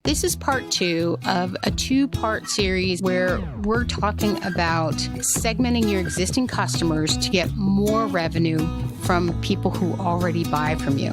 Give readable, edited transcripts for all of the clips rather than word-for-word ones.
This is part 2 of a 2-part series where we're talking about segmenting your existing customers to get more revenue from people who already buy from you.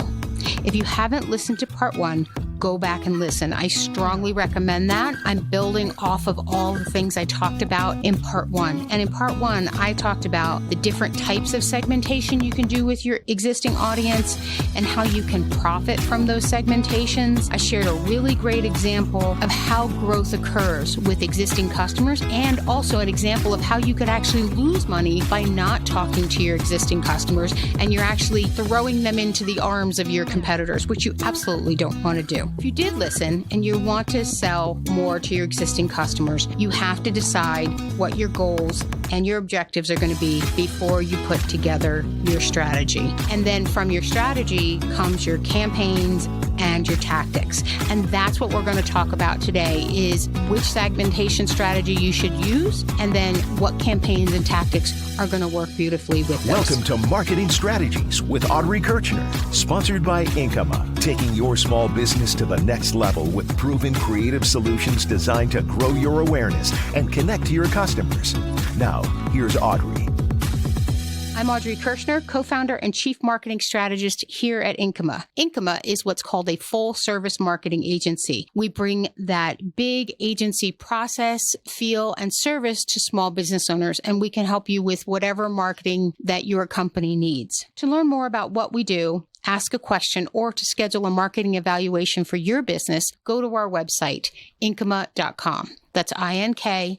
If you haven't listened to part 1, go back and listen. I strongly recommend that. I'm building off of all the things I talked about in part 1. And in part 1, I talked about the different types of segmentation you can do with your existing audience and how you can profit from those segmentations. I shared a really great example of how growth occurs with existing customers and also an example of how you could actually lose money by not talking to your existing customers and you're actually throwing them into the arms of your competitors, which you absolutely don't want to do. If you did listen and you want to sell more to your existing customers, you have to decide what your goals and your objectives are going to be before you put together your strategy. And then from your strategy comes your campaigns and your tactics. And that's what we're going to talk about today is which segmentation strategy you should use and then what campaigns and tactics are going to work beautifully with those. Welcome to Marketing Strategies with Audrey Kirchner, sponsored by Inkyma, taking your small business to the next level with proven creative solutions designed to grow your awareness and connect to your customers. Now, here's Audrey. I'm Audrey Kirchner, co-founder and chief marketing strategist here at Inkyma. Inkyma is what's called a full-service marketing agency. We bring that big agency process, feel, and service to small business owners, and we can help you with whatever marketing that your company needs. To learn more about what we do, ask a question, or to schedule a marketing evaluation for your business, go to our website, inkyma.com. That's INKYMA.com.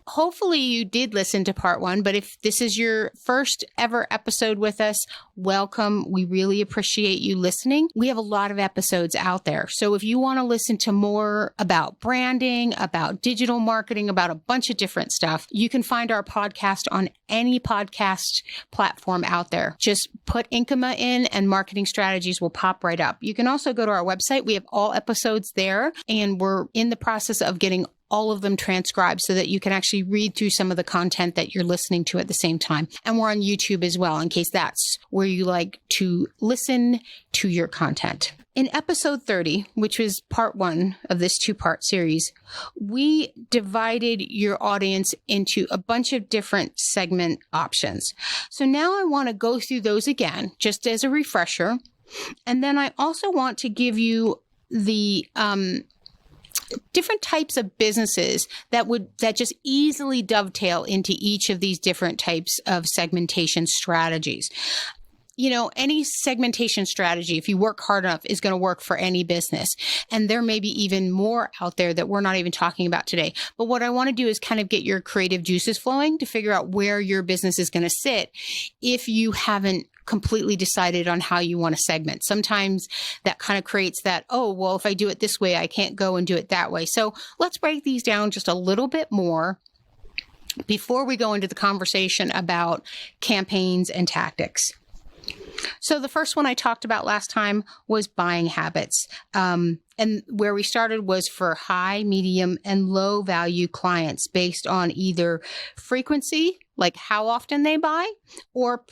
Hopefully you did listen to part 1, but if this is your first ever episode with us, welcome. We really appreciate you listening. We have a lot of episodes out there. So if you want to listen to more about branding, about digital marketing, about a bunch of different stuff, you can find our podcast on any podcast platform out there. Just put Inkyma in and marketing strategies will pop right up. You can also go to our website. We have all episodes there and we're in the process of getting all of them transcribed so that you can actually read through some of the content that you're listening to at the same time. And we're on YouTube as well, in case that's where you like to listen to your content. In episode 30, which was part 1 of this 2-part series, we divided your audience into a bunch of different segment options. So now I want to go through those again, just as a refresher. And then I also want to give you the different types of businesses that just easily dovetail into each of these different types of segmentation strategies. You know, any segmentation strategy, if you work hard enough, is going to work for any business. And there may be even more out there that we're not even talking about today. But what I want to do is kind of get your creative juices flowing to figure out where your business is going to sit if you haven't completely decided on how you want to segment. Sometimes that kind of creates that, oh, well, if I do it this way, I can't go and do it that way. So let's break these down just a little bit more before we go into the conversation about campaigns and tactics. So the first one I talked about last time was buying habits. And where we started was for high, medium, and low value clients based on either frequency, like how often they buy, or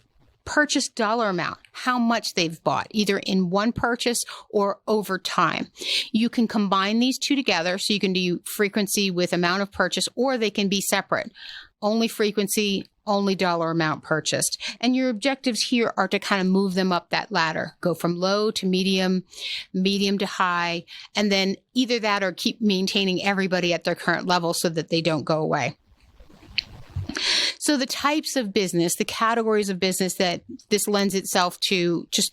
purchase dollar amount, how much they've bought, either in one purchase or over time. You can combine these two together. So you can do frequency with amount of purchase, or they can be separate. Only frequency, only dollar amount purchased. And your objectives here are to kind of move them up that ladder, go from low to medium, medium to high, and then either that or keep maintaining everybody at their current level so that they don't go away. So the types of business, the categories of business that this lends itself to just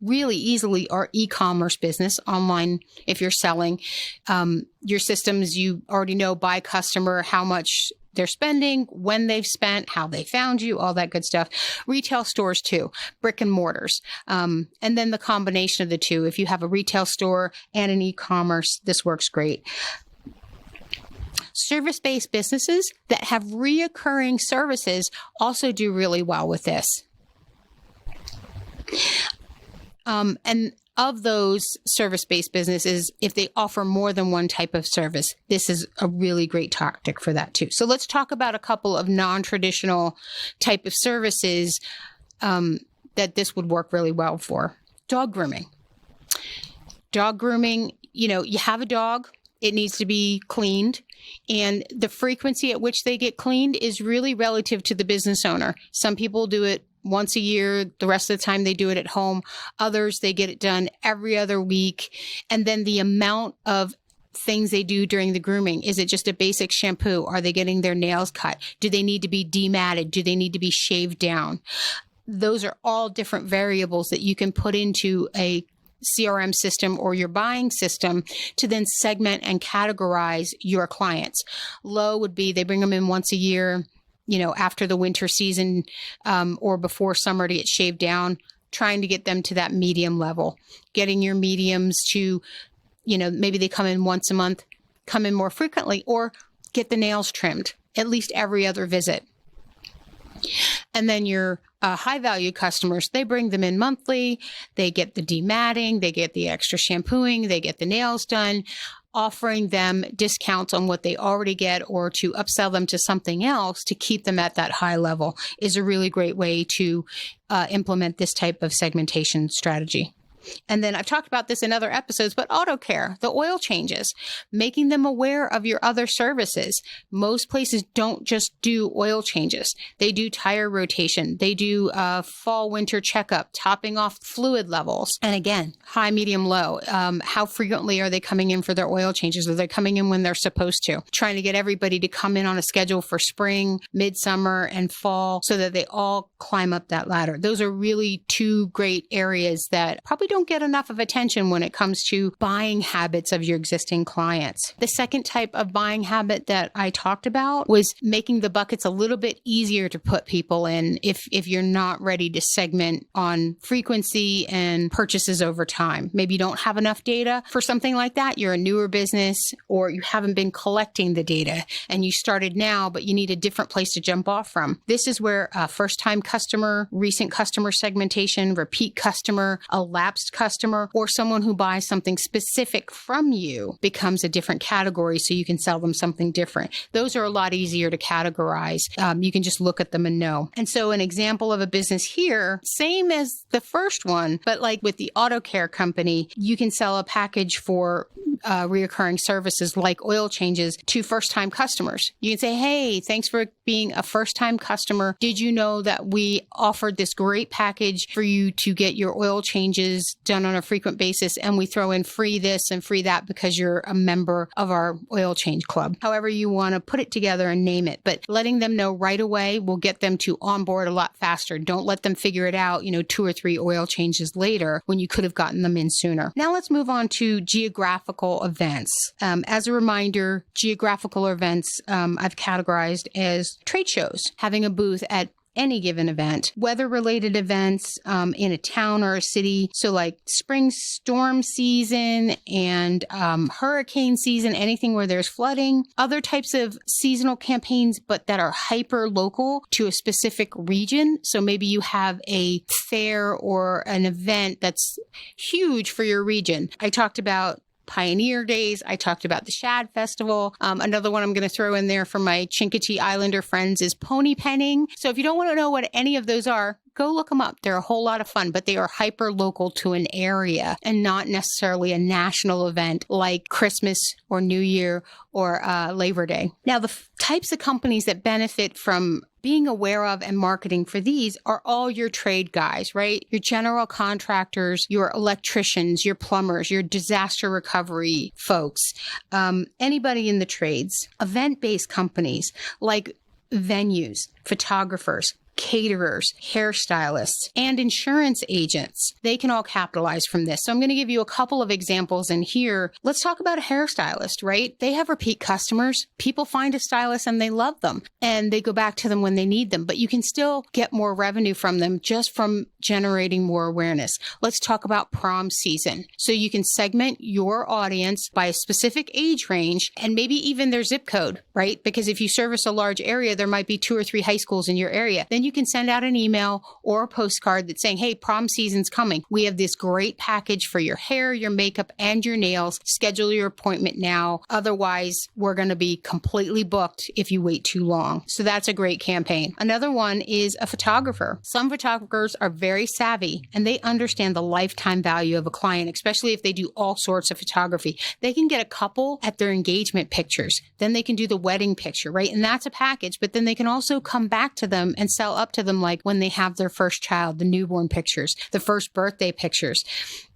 really easily are e-commerce business, online if you're selling. Your systems, you already know by customer how much they're spending, when they've spent, how they found you, all that good stuff. Retail stores too, brick and mortars. And then the combination of the two. If you have a retail store and an e-commerce, this works great. Service-based businesses that have reoccurring services also do really well with this. And of those service-based businesses, if they offer more than one type of service, this is a really great tactic for that too. So let's talk about a couple of non-traditional type of services that this would work really well for. Dog grooming. Dog grooming, you have a dog, it needs to be cleaned. And the frequency at which they get cleaned is really relative to the business owner. Some people do it once a year. The rest of the time they do it at home. Others, they get it done every other week. And then the amount of things they do during the grooming. Is it just a basic shampoo? Are they getting their nails cut? Do they need to be dematted? Do they need to be shaved down? Those are all different variables that you can put into a CRM system or your buying system to then segment and categorize your clients. Low would be they bring them in once a year, after the winter season or before summer to get shaved down, trying to get them to that medium level, getting your mediums to, maybe they come in once a month, come in more frequently, or get the nails trimmed at least every other visit. And then your high value customers, they bring them in monthly. They get the dematting, they get the extra shampooing, they get the nails done. Offering them discounts on what they already get or to upsell them to something else to keep them at that high level is a really great way to implement this type of segmentation strategy. And then I've talked about this in other episodes, but auto care, the oil changes, making them aware of your other services. Most places don't just do oil changes. They do tire rotation. They do fall, winter checkup, topping off fluid levels. And again, high, medium, low. How frequently are they coming in for their oil changes? Are they coming in when they're supposed to? Trying to get everybody to come in on a schedule for spring, midsummer, and fall so that they all climb up that ladder. Those are really two great areas that probably don't get enough of attention when it comes to buying habits of your existing clients. The second type of buying habit that I talked about was making the buckets a little bit easier to put people in if you're not ready to segment on frequency and purchases over time. Maybe you don't have enough data for something like that. You're a newer business or you haven't been collecting the data and you started now, but you need a different place to jump off from. This is where a first-time customer, recent customer segmentation, repeat customer, a lapsed customer, or someone who buys something specific from you becomes a different category so you can sell them something different. Those are a lot easier to categorize. You can just look at them and know. And so an example of a business here, same as the first one, but like with the auto care company, you can sell a package for reoccurring services like oil changes to first-time customers. You can say, hey, thanks for being a first-time customer. Did you know that we offered this great package for you to get your oil changes done on a frequent basis, and we throw in free this and free that because you're a member of our oil change club? However you want to put it together and name it, but letting them know right away will get them to onboard a lot faster. Don't let them figure it out, 2 or 3 oil changes later when you could have gotten them in sooner. Now let's move on to geographical events. As a reminder, geographical events I've categorized as trade shows, having a booth at any given event, weather-related events in a town or a city. So like spring storm season and hurricane season, anything where there's flooding, other types of seasonal campaigns, but that are hyper-local to a specific region. So maybe you have a fair or an event that's huge for your region. I talked about Pioneer Days. I talked about the Shad Festival. Another one I'm going to throw in there for my Chincoteague Islander friends is pony penning. So if you don't want to know what any of those are, go look them up. They're a whole lot of fun, but they are hyper local to an area and not necessarily a national event like Christmas or New Year or Labor Day. Now, the types of companies that benefit from being aware of and marketing for these are all your trade guys, right? Your general contractors, your electricians, your plumbers, your disaster recovery folks, anybody in the trades, event-based companies like venues, photographers, caterers, hairstylists, and insurance agents. They can all capitalize from this. So I'm going to give you a couple of examples in here. Let's talk about a hairstylist, right? They have repeat customers. People find a stylist and they love them and they go back to them when they need them, but you can still get more revenue from them just from generating more awareness. Let's talk about prom season. So you can segment your audience by a specific age range and maybe even their zip code, right? Because if you service a large area, there might be 2 or 3 high schools in your area. Then then you can send out an email or a postcard that's saying, hey, prom season's coming. We have this great package for your hair, your makeup, and your nails. Schedule your appointment now. Otherwise, we're going to be completely booked if you wait too long. So that's a great campaign. Another one is a photographer. Some photographers are very savvy and they understand the lifetime value of a client, especially if they do all sorts of photography. They can get a couple at their engagement pictures. Then they can do the wedding picture, right? And that's a package, but then they can also come back to them and sell up to them like when they have their first child, the newborn pictures, the first birthday pictures,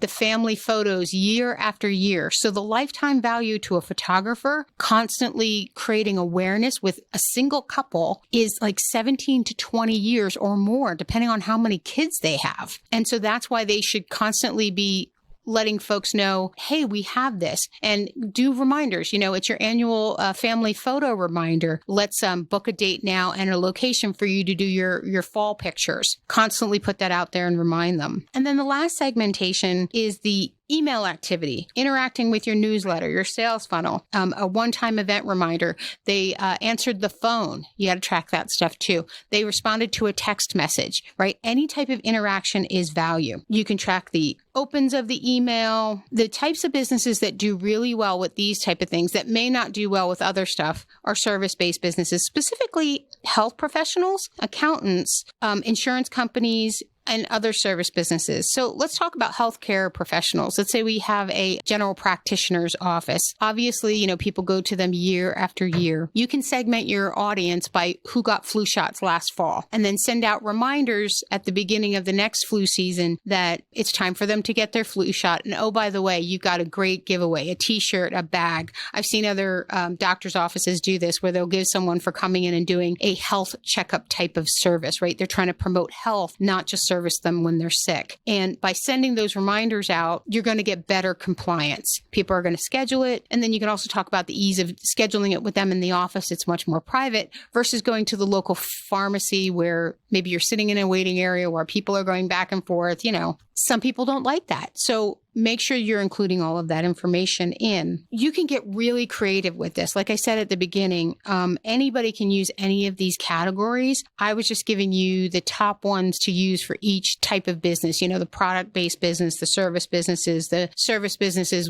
the family photos year after year. So the lifetime value to a photographer constantly creating awareness with a single couple is like 17 to 20 years or more, depending on how many kids they have. And so that's why they should constantly be letting folks know, hey, we have this, and do reminders. It's your annual family photo reminder. Let's book a date now and a location for you to do your fall pictures. Constantly put that out there and remind them. And then the last segmentation is the email activity, interacting with your newsletter, your sales funnel, a one-time event reminder. They answered the phone. You got to track that stuff too. They responded to a text message, right? Any type of interaction is value. You can track the opens of the email. The types of businesses that do really well with these type of things that may not do well with other stuff are service-based businesses, specifically health professionals, accountants, insurance companies, and other service businesses. So let's talk about healthcare professionals. Let's say we have a general practitioner's office. Obviously, people go to them year after year. You can segment your audience by who got flu shots last fall and then send out reminders at the beginning of the next flu season that it's time for them to get their flu shot. And oh, by the way, you've got a great giveaway, a t-shirt, a bag. I've seen other doctor's offices do this where they'll give someone for coming in and doing a health checkup type of service, right? They're trying to promote health, not just service them when they're sick. And by sending those reminders out, you're going to get better compliance. People are going to schedule it. And then you can also talk about the ease of scheduling it with them in the office. It's much more private versus going to the local pharmacy where maybe you're sitting in a waiting area where people are going back and forth. Some people don't like that. So make sure you're including all of that information in. You can get really creative with this. Like I said at the beginning, anybody can use any of these categories. I was just giving you the top ones to use for each type of business, the product-based business, the service businesses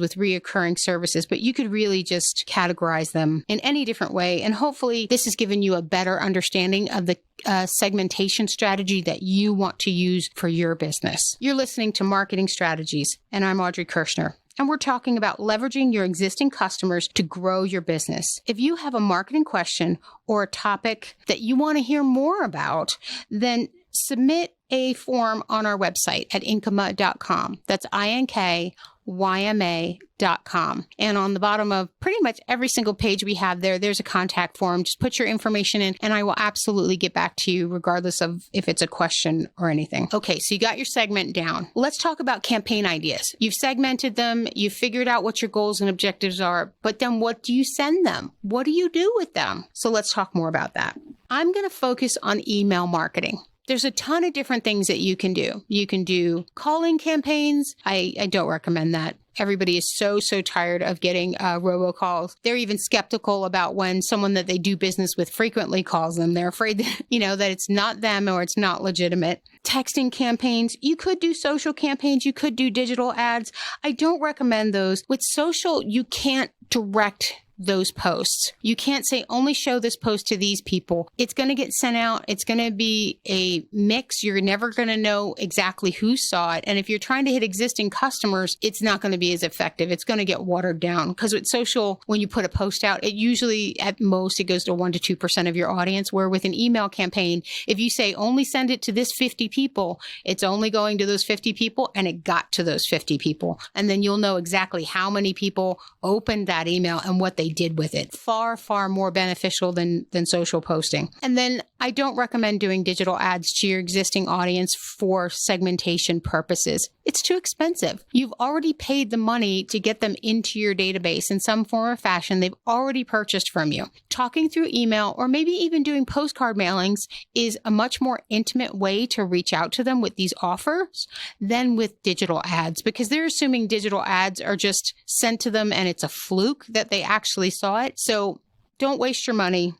with reoccurring services, but you could really just categorize them in any different way. And hopefully this has given you a better understanding of the segmentation strategy that you want to use for your business. You're listening to Marketing Strategies, and I'm Audrey Kirschner. And we're talking about leveraging your existing customers to grow your business. If you have a marketing question or a topic that you want to hear more about, then submit a form on our website at Inkyma.com. That's INKYMA.com. And on the bottom of pretty much every single page we have there's a contact form. Just put your information in and I will absolutely get back to you regardless of if it's a question or anything. Okay, so you got your segment down. Let's talk about campaign ideas. You've segmented them. You've figured out what your goals and objectives are, but then what do you send them? What do you do with them? So let's talk more about that. I'm going to focus on email marketing. There's a ton of different things that you can do. You can do calling campaigns. I don't recommend that. Everybody is so tired of getting robocalls. They're even skeptical about when someone that they do business with frequently calls them. They're afraid that, that it's not them or it's not legitimate. Texting campaigns. You could do social campaigns. You could do digital ads. I don't recommend those. With social, you can't direct those posts. You can't say only show this post to these people. It's going to get sent out. It's going to be a mix. You're never going to know exactly who saw it. And if you're trying to hit existing customers, it's not going to be as effective. It's going to get watered down because with social, when you put a post out, it usually at most it goes to 1% to 2% of your audience, where with an email campaign, if you say only send it to this 50 people, it's only going to those 50 people and it got to those 50 people. And then you'll know exactly how many people opened that email and what they did with it. Far more beneficial than social posting. And then I don't recommend doing digital ads to your existing audience for segmentation purposes. It's too expensive. You've already paid the money to get them into your database in some form or fashion. They've already purchased from you. Talking through email or maybe even doing postcard mailings is a much more intimate way to reach out to them with these offers than with digital ads, because they're assuming digital ads are just sent to them and it's a fluke that they actually saw it. So don't waste your money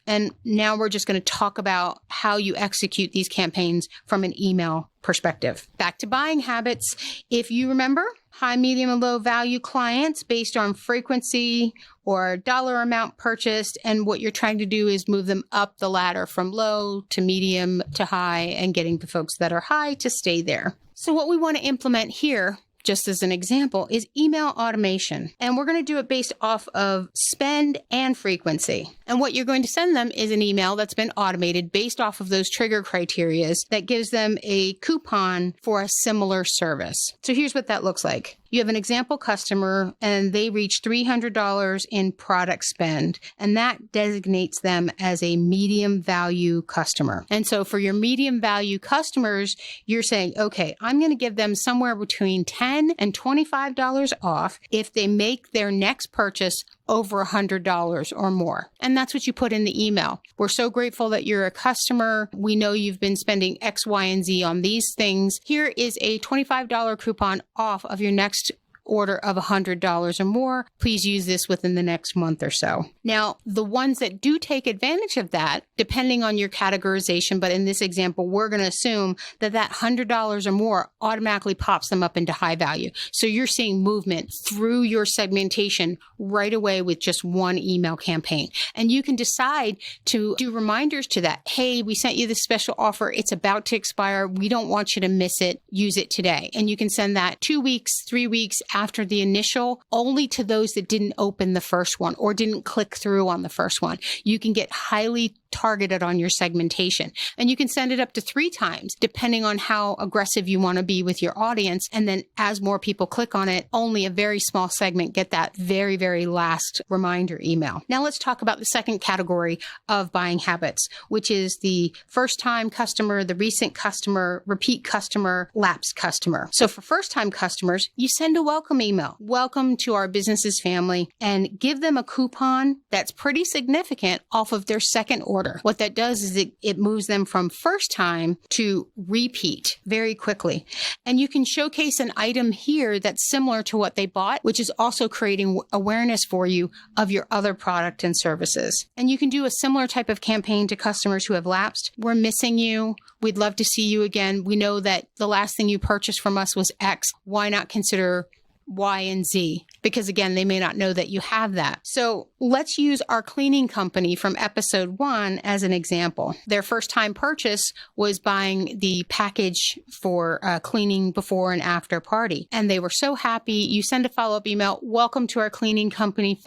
And now we're just going to talk about how you execute these campaigns from an email perspective. Back to buying habits. If you remember, high, medium, and low value clients based on frequency or dollar amount purchased. And what you're trying to do is move them up the ladder from low to medium to high and getting the folks that are high to stay there. So what we want to implement here, just as an example, is email automation. And we're going to do it based off of spend and frequency. And what you're going to send them is an email that's been automated based off of those trigger criterias that gives them a coupon for a similar service. So here's what that looks like. You have an example customer and they reach $300 in product spend, and that designates them as a medium value customer. And so for your medium value customers, you're saying, okay, I'm going to give them somewhere between $10 and $25 off if they make their next purchase over $100 or more. And that's what you put in the email. We're so grateful that you're a customer. We know you've been spending X, Y, and Z on these things. Here is a $25 coupon off of your next order of $100 or more. Please use this within the next month or so. Now, the ones that do take advantage of that, depending on your categorization, but in this example, we're going to assume that that $100 or more automatically pops them up into high value. So you're seeing movement through your segmentation right away with just one email campaign. And you can decide to do reminders to that. Hey, we sent you this special offer. It's about to expire. We don't want you to miss it. Use it today. And you can send that 2 weeks, 3 weeks after the initial, only to those that didn't open the first one or didn't click through on the first one. You can get highly targeted on your segmentation. And you can send it up to 3 times, depending on how aggressive you want to be with your audience. And then as more people click on it, only a very small segment get that very, very last reminder email. Now let's talk about the second category of buying habits, which is the first-time customer, the recent customer, repeat customer, lapsed customer. So for first-time customers, you send a welcome email. Welcome to our business's family, and give them a coupon that's pretty significant off of their second order. What that does is it moves them from first time to repeat very quickly. And you can showcase an item here that's similar to what they bought, which is also creating awareness for you of your other product and services. And you can do a similar type of campaign to customers who have lapsed. We're missing you. We'd love to see you again. We know that the last thing you purchased from us was X. Why not consider Y and Z? Because again, they may not know that you have that. So let's use our cleaning company from episode 1 as an example. Their first time purchase was buying the package for cleaning before and after party. And they were so happy. You send a follow-up email. Welcome to our cleaning company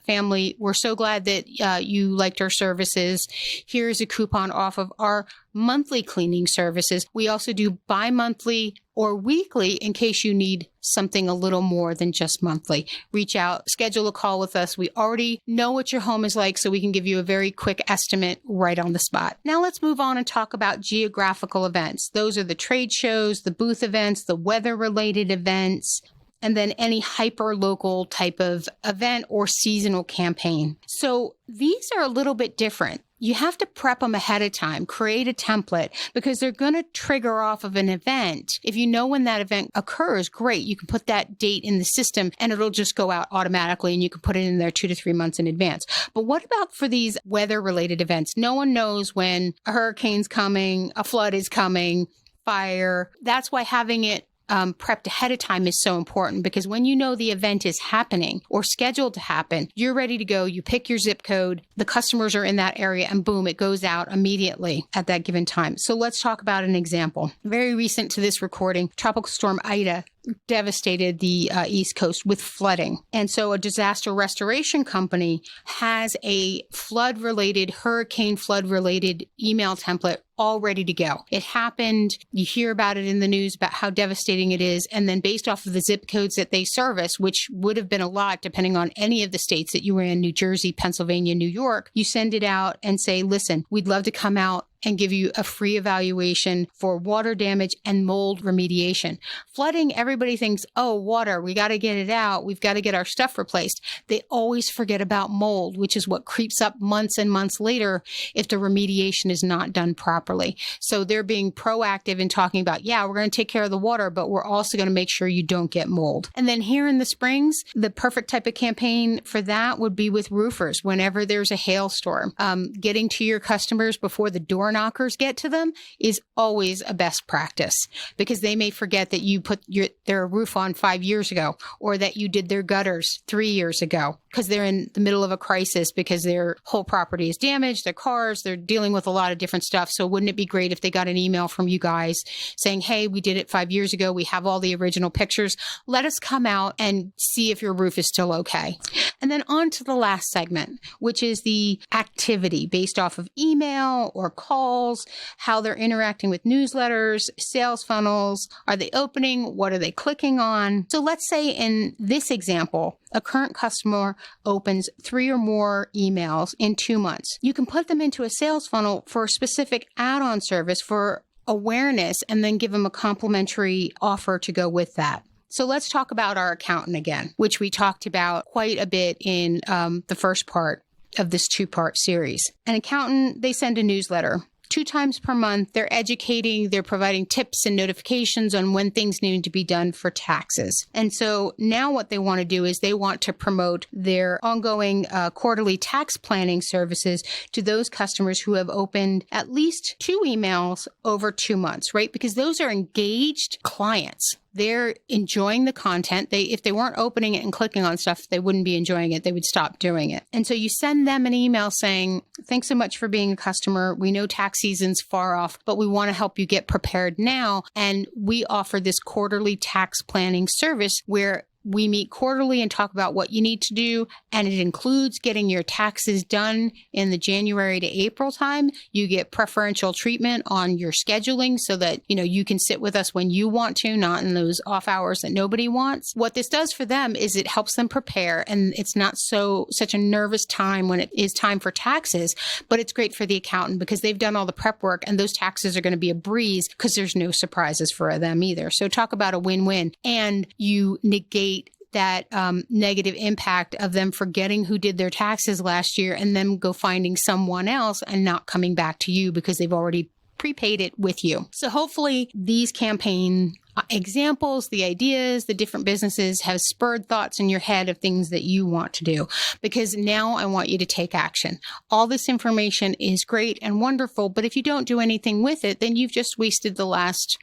family. We're so glad that you liked our services. Here's a coupon off of our monthly cleaning services. We also do bi-monthly or weekly in case you need something a little more than just monthly. Reach out, schedule a call with us. We already know what your home is like, so we can give you a very quick estimate right on the spot. Now let's move on and talk about geographical events. Those are the trade shows, the booth events, the weather-related events, and then any hyper-local type of event or seasonal campaign. So these are a little bit different. You have to prep them ahead of time, create a template, because they're going to trigger off of an event. If you know when that event occurs, great. You can put that date in the system and it'll just go out automatically, and you can put it in there 2 to 3 months in advance. But what about for these weather-related events? No one knows when a hurricane's coming, a flood is coming, fire. That's why having it prepped ahead of time is so important, because when you know the event is happening or scheduled to happen, you're ready to go. You pick your zip code, the customers are in that area, and boom, it goes out immediately at that given time. So let's talk about an example. Very recent to this recording, Tropical Storm Ida devastated the East Coast with flooding. And so a disaster restoration company has a hurricane flood-related email template all ready to go. It happened. You hear about it in the news about how devastating it is. And then based off of the zip codes that they service, which would have been a lot depending on any of the states that you were in, New Jersey, Pennsylvania, New York, you send it out and say, listen, we'd love to come out and give you a free evaluation for water damage and mold remediation. Flooding, everybody thinks, oh, water, we got to get it out. We've got to get our stuff replaced. They always forget about mold, which is what creeps up months and months later if the remediation is not done properly. So they're being proactive in talking about, yeah, we're going to take care of the water, but we're also going to make sure you don't get mold. And then here in the springs, the perfect type of campaign for that would be with roofers. Whenever there's a hailstorm, getting to your customers before the door knockers get to them is always a best practice, because they may forget that you put their roof on 5 years ago, or that you did their gutters 3 years ago, because they're in the middle of a crisis because their whole property is damaged, their cars, they're dealing with a lot of different stuff. So wouldn't it be great if they got an email from you guys saying, hey, we did it 5 years ago. We have all the original pictures. Let us come out and see if your roof is still okay. And then on to the last segment, which is the activity based off of email or calls, how they're interacting with newsletters, sales funnels. Are they opening? What are they clicking on? So let's say in this example, a current customer opens 3 or more emails in 2 months. You can put them into a sales funnel for a specific add-on service for awareness, and then give them a complimentary offer to go with that. So let's talk about our accountant again, which we talked about quite a bit in the first part of this 2-part series. An accountant, they send a newsletter 2 times per month. They're educating, they're providing tips and notifications on when things need to be done for taxes. And so now what they want to do is they want to promote their ongoing quarterly tax planning services to those customers who have opened at least 2 emails over 2 months, right? Because those are engaged clients. They're enjoying the content. If they weren't opening it and clicking on stuff, they wouldn't be enjoying it. They would stop doing it. And so you send them an email saying, thanks so much for being a customer. We know tax season's far off, but we want to help you get prepared now. And we offer this quarterly tax planning service where we meet quarterly and talk about what you need to do, and it includes getting your taxes done in the January to April time. You get preferential treatment on your scheduling so that, you can sit with us when you want to, not in those off hours that nobody wants. What this does for them is it helps them prepare, and it's not such a nervous time when it is time for taxes, but it's great for the accountant because they've done all the prep work, and those taxes are going to be a breeze because there's no surprises for them either. So talk about a win-win, and you negate that negative impact of them forgetting who did their taxes last year and then go finding someone else and not coming back to you because they've already prepaid it with you. So hopefully these campaign examples, the ideas, the different businesses have spurred thoughts in your head of things that you want to do, because now I want you to take action. All this information is great and wonderful, but if you don't do anything with it, then you've just wasted the last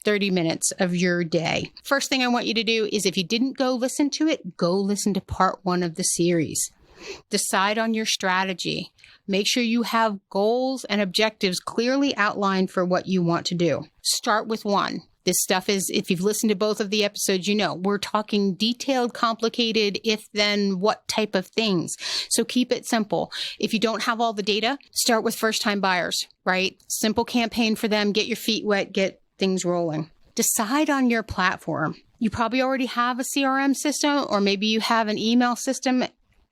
30 minutes of your day. First thing I want you to do is, if you didn't go listen to it, go listen to part 1 of the series. Decide on your strategy. Make sure you have goals and objectives clearly outlined for what you want to do. Start with 1. This stuff is, if you've listened to both of the episodes, we're talking detailed, complicated, if then what type of things. So keep it simple. If you don't have all the data, start with first-time buyers, right? Simple campaign for them. Get your feet wet, get things rolling. Decide on your platform. You probably already have a CRM system, or maybe you have an email system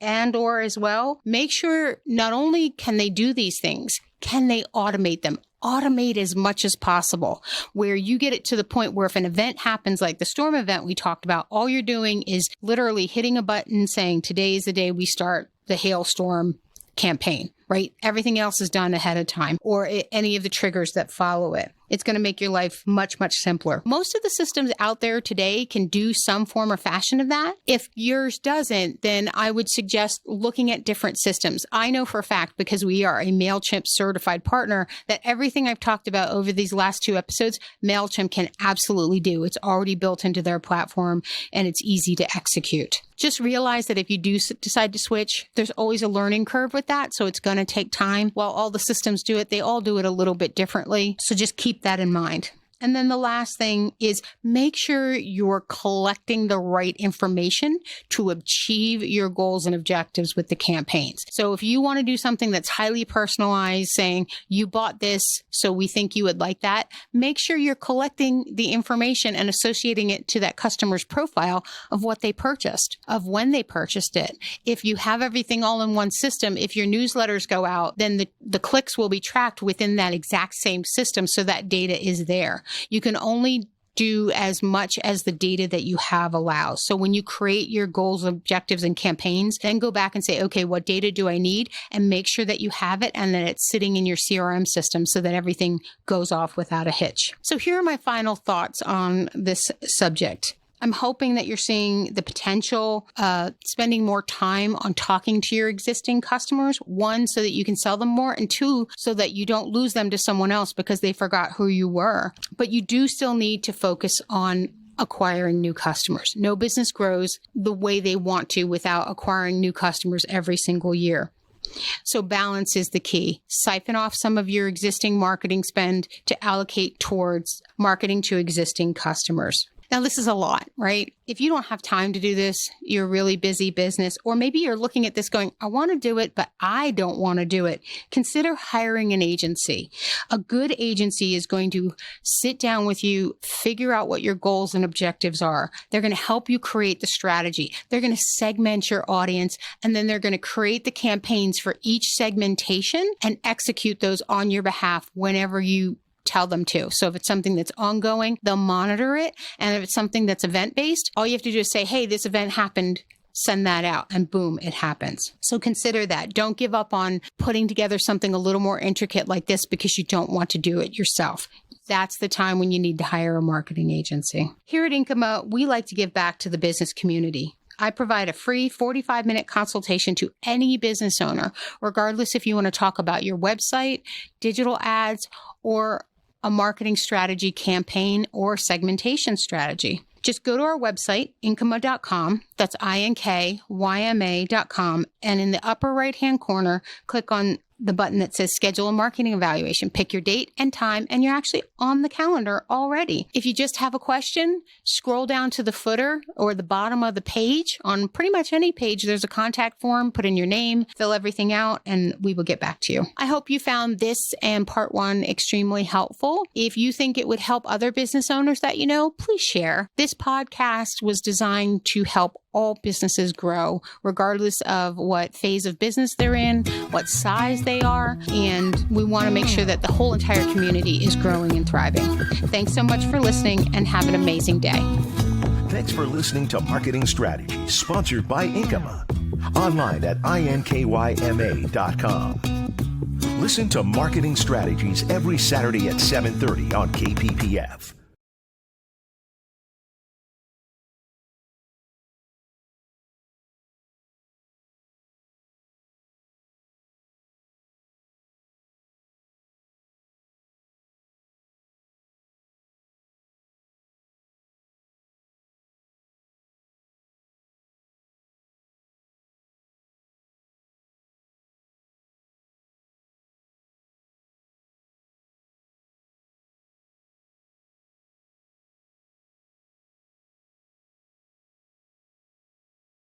or as well. Make sure not only can they do these things, can they automate them? Automate as much as possible, where you get it to the point where if an event happens, like the storm event we talked about, all you're doing is literally hitting a button saying, today is the day we start the hailstorm campaign, right? Everything else is done ahead of time, or any of the triggers that follow it. It's going to make your life much, much simpler. Most of the systems out there today can do some form or fashion of that. If yours doesn't, then I would suggest looking at different systems. I know for a fact, because we are a MailChimp certified partner, that everything I've talked about over these last 2 episodes, MailChimp can absolutely do. It's already built into their platform, and it's easy to execute. Just realize that if you do decide to switch, there's always a learning curve with that. So it's going to take time. While all the systems do it, they all do it a little bit differently. So just keep that in mind. And then the last thing is make sure you're collecting the right information to achieve your goals and objectives with the campaigns. So if you want to do something that's highly personalized, saying you bought this, so we think you would like that, make sure you're collecting the information and associating it to that customer's profile of what they purchased, of when they purchased it. If you have everything all in one system, if your newsletters go out, then the clicks will be tracked within that exact same system, so that data is there. You can only do as much as the data that you have allows. So when you create your goals, objectives, and campaigns, then go back and say, okay, what data do I need? And make sure that you have it and that it's sitting in your CRM system so that everything goes off without a hitch. So here are my final thoughts on this subject. I'm hoping that you're seeing the potential, spending more time on talking to your existing customers. One, so that you can sell them more, and two, so that you don't lose them to someone else because they forgot who you were. But you do still need to focus on acquiring new customers. No business grows the way they want to without acquiring new customers every single year. So balance is the key. Siphon off some of your existing marketing spend to allocate towards marketing to existing customers. Now, this is a lot, right? If you don't have time to do this, you're a really busy business, or maybe you're looking at this going, I want to do it, but I don't want to do it. Consider hiring an agency. A good agency is going to sit down with you, figure out what your goals and objectives are. They're going to help you create the strategy. They're going to segment your audience, and then they're going to create the campaigns for each segmentation and execute those on your behalf whenever you tell them to. So if it's something that's ongoing, they'll monitor it. And if it's something that's event-based, all you have to do is say, hey, this event happened, send that out, and boom, it happens. So consider that. Don't give up on putting together something a little more intricate like this because you don't want to do it yourself. That's the time when you need to hire a marketing agency. Here at Inkyma, we like to give back to the business community. I provide a free 45-minute consultation to any business owner, regardless if you want to talk about your website, digital ads, or a marketing strategy campaign or segmentation strategy. Just go to our website, Inkyma.com. That's INKYMA.com. And in the upper right-hand corner, click on the button that says schedule a marketing evaluation. Pick your date and time, and you're actually on the calendar already. If you just have a question, scroll down to the footer or the bottom of the page. On pretty much any page, there's a contact form. Put in your name, fill everything out, and we will get back to you. I hope you found this and part one extremely helpful. If you think it would help other business owners that you know, please share. This podcast was designed to help all businesses grow, regardless of what phase of business they're in, what size they are, and we want to make sure that the whole entire community is growing and thriving. Thanks so much for listening, and have an amazing day. Thanks for listening to Marketing Strategies, sponsored by Inkyma. Online at inkyma.com. Listen to Marketing Strategies every Saturday at 7:30 on KPPF.